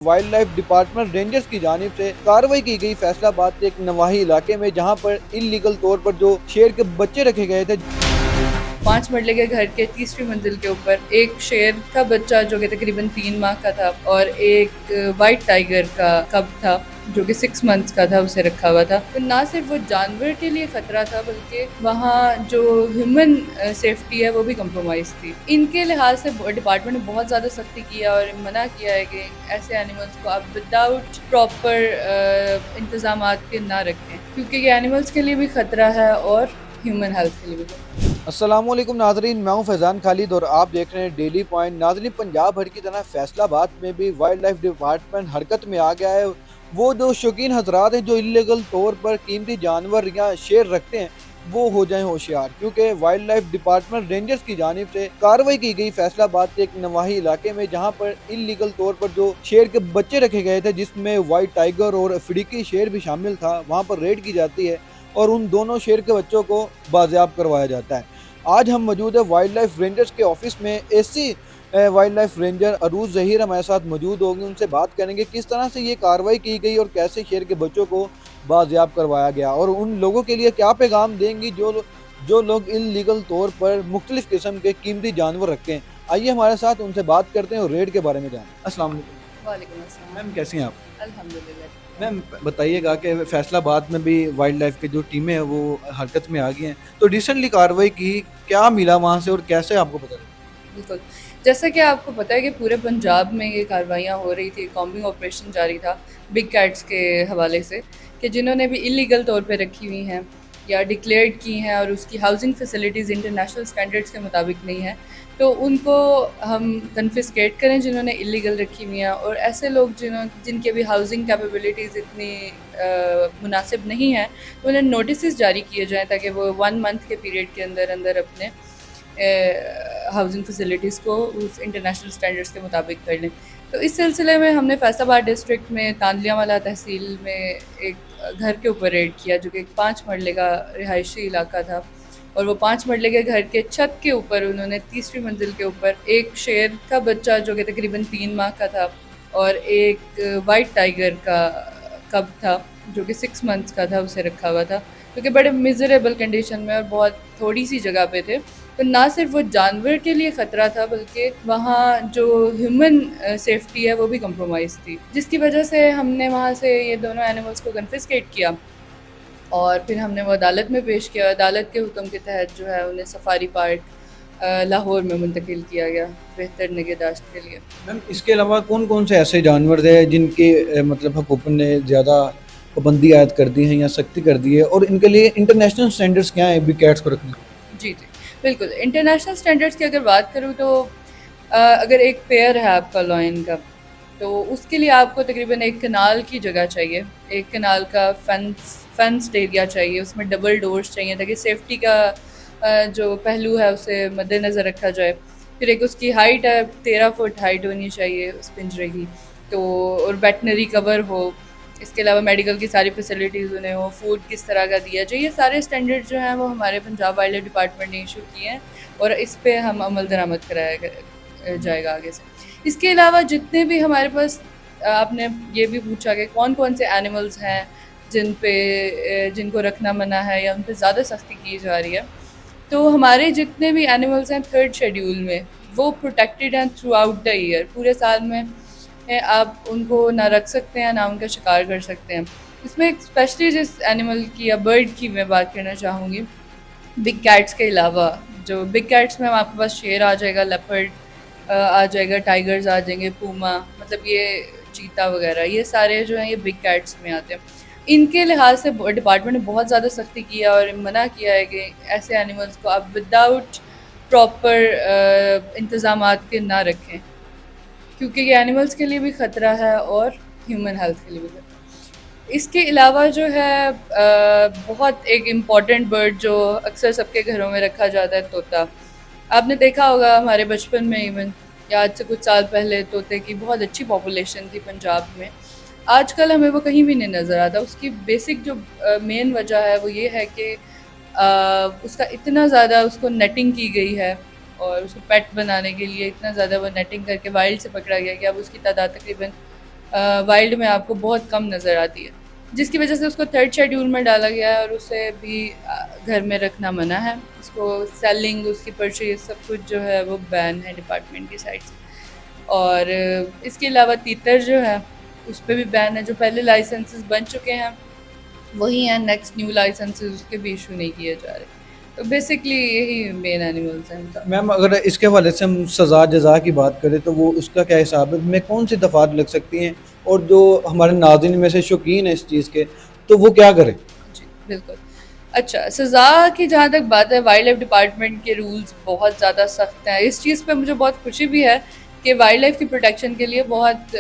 Wild life department rangers की जानिब से कार्रवाई की गई फैसलाबाद के एक नवाही इलाके में, जहां पर इलीगल तौर पर जो शेर के बच्चे रखे गए थे। 5 मरले के घर के तीसरी मंजिल के ऊपर एक शेर था बच्चा जो कि तकरीबन 3 माह का था, और एक वाइट टाइगर का कब था जो कि 6 मंथ्स का था, उसे रखा हुआ था। तो ना सिर्फ वो जानवर के लिए खतरा था, बल्कि वहाँ जो ह्यूमन सेफ्टी है वो भी कंप्रोमाइज थी। इनके लिहाज से डिपार्टमेंट ने बहुत ज़्यादा सख्ती किया और मना किया है कि ऐसे एनिमल्स को आप विदाउट प्रॉपर इंतजाम के ना रखें, क्योंकि ये एनिमल्स के लिए भी खतरा है और ह्यूमन हेल्थ के लिए भी। अस्सलामुअलैकुम नाजरीन, मैं हूं फैज़ान खालिद और आप देख रहे हैं डेली पॉइंट। नाजरीन, पंजाब भर की तरह फैसलाबाद में भी वाइल्ड लाइफ डिपार्टमेंट हरकत में आ गया है। वो जो शौकीन हजरात हैं जो इलीगल तौर पर कीमती जानवर या शेर रखते हैं, वो हो जाएं होशियार, क्योंकि वाइल्ड लाइफ डिपार्टमेंट रेंजर्स की जानिब से कार्रवाई की गई फैसलाबाद के एक नवाही इलाके में, जहां पर इलीगल तौर पर जो शेर के बच्चे रखे गए थे, जिसमें वाइट टाइगर और अफ्रीकी शेर भी शामिल था, वहां पर रेड की जाती है और उन दोनों शेर के बच्चों को बाजियाब करवाया जाता है। आज हम मौजूद है वाइल्ड लाइफ रेंजर्स के ऑफिस में। एसी वाइल्ड लाइफ रेंजर अरूज जहीर हमारे साथ मौजूद होंगे। उनसे बात करेंगे किस तरह से ये कार्रवाई की गई और कैसे शेर के बच्चों को बाजियाब करवाया गया, और उन लोगों के लिए क्या पैगाम देंगी जो लोग इलीगल तौर पर मुख्तलिफ किस्म के कीमती जानवर रखते हैं। आइए हमारे साथ उनसे बात करते हैं और रेड के बारे में जानें। अस्सलाम वालेकुम वालेकुम अस्सलाम। मैम, कैसी हैं आप? अल्हम्दुलिल्लाह। मैम बताइएगा कि फैसलाबाद में भी वाइल्ड लाइफ की जो टीमें हैं वो हरकत में आ गई हैं, तो रिसेंटली कार्रवाई की, क्या मिला वहाँ से और कैसे आपको पता चला? बिल्कुल, जैसा कि आपको पता है कि पूरे पंजाब में ये कार्रवाइयाँ हो रही थी, कॉम्बिंग ऑपरेशन जारी था बिग कैट्स के हवाले से, कि जिन्होंने भी इलीगल तौर पे रखी हुई हैं या डिक्लेयर्ड की हैं और उसकी हाउसिंग फैसिलिटीज़ इंटरनेशनल स्टैंडर्ड्स के मुताबिक नहीं है, तो उनको हम कन्फिस्केट करें जिन्होंने इलीगल रखी हुई हैं। और ऐसे लोग जिनकी अभी हाउसिंग कैपेबिलिटीज़ इतनी मुनासिब नहीं है, उन्हें नोटिस जारी किए जाएँ ताकि वो 1 मंथ के पीरियड के अंदर अंदर अपने हाउसिंग फैसिलिटीज़ को उस इंटरनेशनल स्टैंडर्ड्स के मुताबिक कर लें। तो इस सिलसिले में हमने फैसलाबाद डिस्ट्रिक्ट में तांदलियावाला तहसील में एक घर के ऊपर रेड किया, जो कि एक 5 मरले का रिहायशी इलाका था, और वो 5 मरले के घर के छत के ऊपर उन्होंने तीसरी मंजिल के ऊपर एक शेर था बच्चा जो कि तकरीबन 3 माह का था, और एक वाइट टाइगर का कब था जो कि 6 मंथ्स का था, उसे रखा हुआ था, क्योंकि बड़े मिजरेबल कंडीशन में और बहुत थोड़ी सी जगह पे थे। तो ना सिर्फ वो जानवर के लिए खतरा था, बल्कि वहाँ जो ह्यूमन सेफ्टी है वो भी कंप्रोमाइज़ थी, जिसकी वजह से हमने वहाँ से ये दोनों एनिमल्स को कन्फिस्केट किया और फिर हमने वो अदालत में पेश किया। अदालत के हुक्म के तहत जो है उन्हें सफारी पार्क लाहौर में मुंतकिल किया गया बेहतर निगहदाश्त के लिए। मैम इसके अलावा कौन कौन से ऐसे जानवर थे जिनके मतलब हुकूमत ने ज़्यादा पाबंदी आयद कर दी है या सख्ती कर दी है, और इनके लिए इंटरनेशनल स्टैंडर्ड्स क्या है बिग कैट्स को रखने के? जी, जी। बिल्कुल, इंटरनेशनल स्टैंडर्ड्स की अगर बात करूँ तो अगर एक पेयर है आपका लॉयन का, तो उसके लिए आपको तकरीबन एक कनाल की जगह चाहिए। एक कनाल का फेंस्ड एरिया चाहिए, उसमें डबल डोर्स चाहिए ताकि सेफ्टी का जो पहलू है उसे मद्देनज़र रखा जाए। फिर एक उसकी हाइट है, 13 फुट हाइट होनी चाहिए उस पिंजरे की, तो और वेटनरी कवर हो। इसके अलावा मेडिकल की सारी फैसिलिटीज़ उन्हें हो, फूड किस तरह का दिया जाए, ये सारे स्टैंडर्ड जो हैं वो हमारे पंजाब वाइल्ड लाइफ डिपार्टमेंट ने इशू किए हैं, और इस पे हम अमल दरामद कराया जाएगा आगे से। इसके अलावा जितने भी हमारे पास आपने ये भी पूछा कि कौन-कौन से एनिमल्स हैं जिनको रखना मना है या उन पे ज़्यादा सख्ती की जा रही है। तो हमारे जितने भी एनिमल्स हैं 3rd शेड्यूल में, वो प्रोटेक्टेड हैं थ्रू आउट द ईयर। पूरे साल में आप उनको ना रख सकते हैं, ना उनका शिकार कर सकते हैं। इसमें एक स्पेशली जिस एनिमल की या बर्ड की मैं बात करना चाहूँगी, बिग कैट्स के अलावा, जो बिग कैट्स में आपके पास शेर आ जाएगा, लेपर्ड आ जाएगा, टाइगर्स आ जाएंगे, पूमा, मतलब ये चीता वगैरह, ये सारे जो हैं ये बिग कैट्स में आते हैं। इनके लिहाज से डिपार्टमेंट ने बहुत ज़्यादा सख्ती की है और मना किया है कि ऐसे एनिमल्स को आप विदाउट प्रॉपर इंतजाम के ना रखें, क्योंकि ये एनिमल्स के लिए भी ख़तरा है और ह्यूमन हेल्थ के लिए भी खतरा है। इसके अलावा जो है बहुत एक इम्पॉर्टेंट बर्ड जो अक्सर सबके घरों में रखा जाता है, तोता। आपने देखा होगा हमारे बचपन में, इवन या आज से कुछ साल पहले तोते की बहुत अच्छी पॉपुलेशन थी पंजाब में। आजकल हमें वो कहीं भी नहीं नज़र आता। उसकी बेसिक जो मेन वजह है वो ये है कि उसका इतना ज़्यादा उसको नेटिंग की गई है, और उसको पेट बनाने के लिए इतना ज़्यादा वो नेटिंग करके वाइल्ड से पकड़ा गया कि अब उसकी तादाद तकरीबन वाइल्ड में आपको बहुत कम नज़र आती है, जिसकी वजह से उसको थर्ड शेड्यूल में डाला गया है और उसे भी घर में रखना मना है। उसको सेलिंग, उसकी परचेज, सब कुछ जो है वो बैन है डिपार्टमेंट की साइड से। और इसके अलावा तीतर जो है उस पर भी बैन है। जो पहले लाइसेंसेस बन चुके हैं वही हैं, नेक्स्ट न्यू लाइसेंसेस उसके भी इशू नहीं किए जा रहे। तो बेसिकली यही मेन एनिमल्स हैं। मैम अगर इसके हवाले से हम सज़ा जज़ा की बात करें तो वो उसका क्या हिसाब है, हमें कौन सी दफ़ात लग सकती हैं, और जो हमारे नाज़रीन में से शौकीन है इस चीज़ के तो वो क्या करें? जी, बिल्कुल। अच्छा, सज़ा की जहाँ तक बात है, वाइल्ड लाइफ डिपार्टमेंट के रूल्स बहुत ज़्यादा सख्त हैं। इस चीज़ पे मुझे बहुत खुशी भी है कि वाइल्ड लाइफ की प्रोटेक्शन के लिए बहुत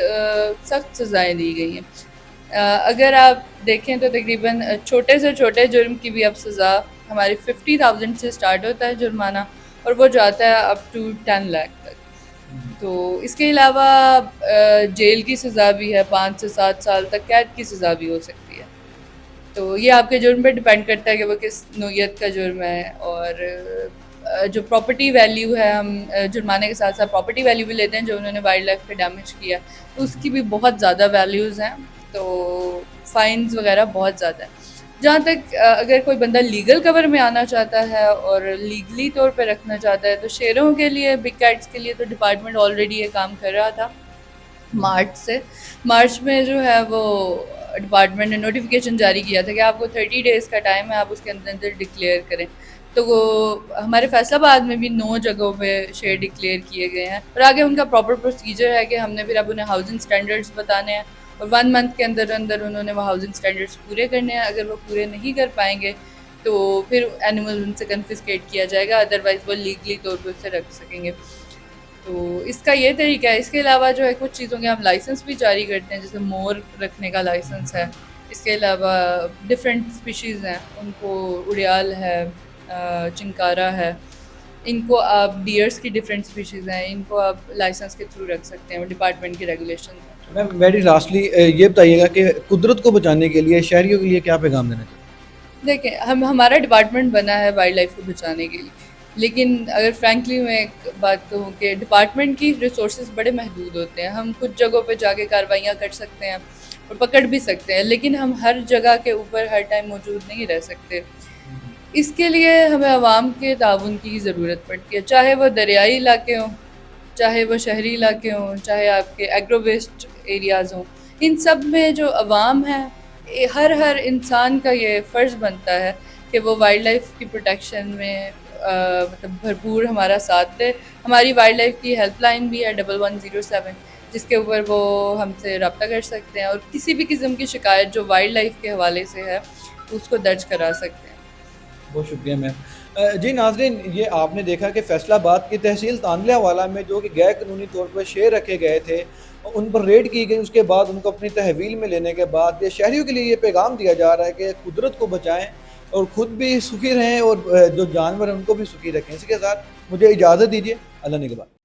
सख्त सज़ाएँ दी गई हैं। अगर आप देखें तो तकरीबन छोटे से छोटे जुर्म की भी अब सज़ा हमारी 50,000 से स्टार्ट होता है जुर्माना, और वो जाता है अप टू 10 लाख तक। तो इसके अलावा जेल की सज़ा भी है, 5 से 7 साल तक कैद की सज़ा भी हो सकती है। तो ये आपके जुर्म पे डिपेंड करता है कि वो किस नोयत का जुर्म है। और जो प्रॉपर्टी वैल्यू है, हम जुर्माने के साथ साथ प्रॉपर्टी वैल्यू भी लेते हैं जो उन्होंने वाइल्ड लाइफ का डैमेज किया, तो उसकी भी बहुत ज़्यादा वैल्यूज़ हैं। तो फ़ाइन्स वगैरह बहुत ज़्यादा है। जहाँ तक अगर कोई बंदा लीगल कवर में आना चाहता है और लीगली तौर पे रखना चाहता है, तो शेरों के लिए, बिग कैट्स के लिए तो डिपार्टमेंट ऑलरेडी ये काम कर रहा था मार्च से। मार्च में जो है वो डिपार्टमेंट ने नोटिफिकेशन जारी किया था कि आपको 30 डेज़ का टाइम है, आप उसके अंदर अंदर डिक्लेयर करें। तो वो हमारे फैसलाबाद में भी 9 जगहों पे शेयर डिक्लेयर किए गए हैं, और आगे उनका प्रॉपर प्रोसीजर है कि हमने फिर अब उन्हें हाउसिंग स्टैंडर्ड्स बताने हैं, और 1 मंथ के अंदर अंदर उन्होंने वो हाउसिंग स्टैंडर्ड्स पूरे करने हैं। अगर वो पूरे नहीं कर पाएंगे तो फिर एनिमल उनसे कन्फिस्केट किया जाएगा, अदरवाइज़ वो लीगली तौर पर उसे रख सकेंगे। तो इसका ये तरीका है। इसके अलावा जो है कुछ चीज़ों के हम लाइसेंस भी जारी करते हैं, जैसे मोर रखने का लाइसेंस है। इसके अलावा डिफरेंट स्पीशीज़ हैं, उनको उड़ियाल है, चिंकारा है, इनको आप डियर्स की डिफरेंट स्पीशीज़ हैं, इनको आप लाइसेंस के थ्रू रख सकते हैं, वो डिपार्टमेंट के रेगुलेशन हैं। मैम वेरी लास्टली ये बताइएगा कि कुदरत को बचाने के लिए शहरियों के लिए क्या पैगाम देना चाहिए? देखिए, हमारा डिपार्टमेंट बना है वाइल्ड लाइफ को बचाने के लिए, लेकिन अगर फ्रैंकली मैं एक बात कहूँ कि डिपार्टमेंट की रिसोर्सेज बड़े महदूद होते हैं। हम कुछ जगहों पे जाके कार्रवाइयाँ कर सकते हैं और पकड़ भी सकते हैं, लेकिन हम हर जगह के ऊपर हर टाइम मौजूद नहीं रह सकते। इसके लिए हमें आवाम के ताउन की ज़रूरत पड़ती है, चाहे वो दरियाई इलाके हों, चाहे वो शहरी इलाके हों, चाहे आपके एग्रो वेस्ट एरियाज़ हों। इन सब में जो अवाम है, हर इंसान का ये फ़र्ज़ बनता है कि वो वाइल्ड लाइफ की प्रोटेक्शन में मतलब भरपूर हमारा साथ दे। हमारी वाइल्ड लाइफ की हेल्पलाइन भी है 1107, जिसके ऊपर वो हमसे रब्ता कर सकते हैं और किसी भी किस्म की शिकायत जो वाइल्ड लाइफ के हवाले से है उसको दर्ज करा सकते हैं। बहुत शुक्रिया मैम। जी नाज़रीन, ये आपने देखा कि फैसलाबाद की तहसील तांदलावाला में जो कि गैर कानूनी तौर पर शेर रखे गए थे, उन पर रेड की गई। उसके बाद उनको अपनी तहवील में लेने के बाद ये शहरियों के लिए ये पैगाम दिया जा रहा है कि कुदरत को बचाएं और ख़ुद भी सुखी रहें और जो जानवर हैं उनको भी सुखी रखें। इसी के साथ मुझे इजाज़त दीजिए। अल्लाह निगहबान।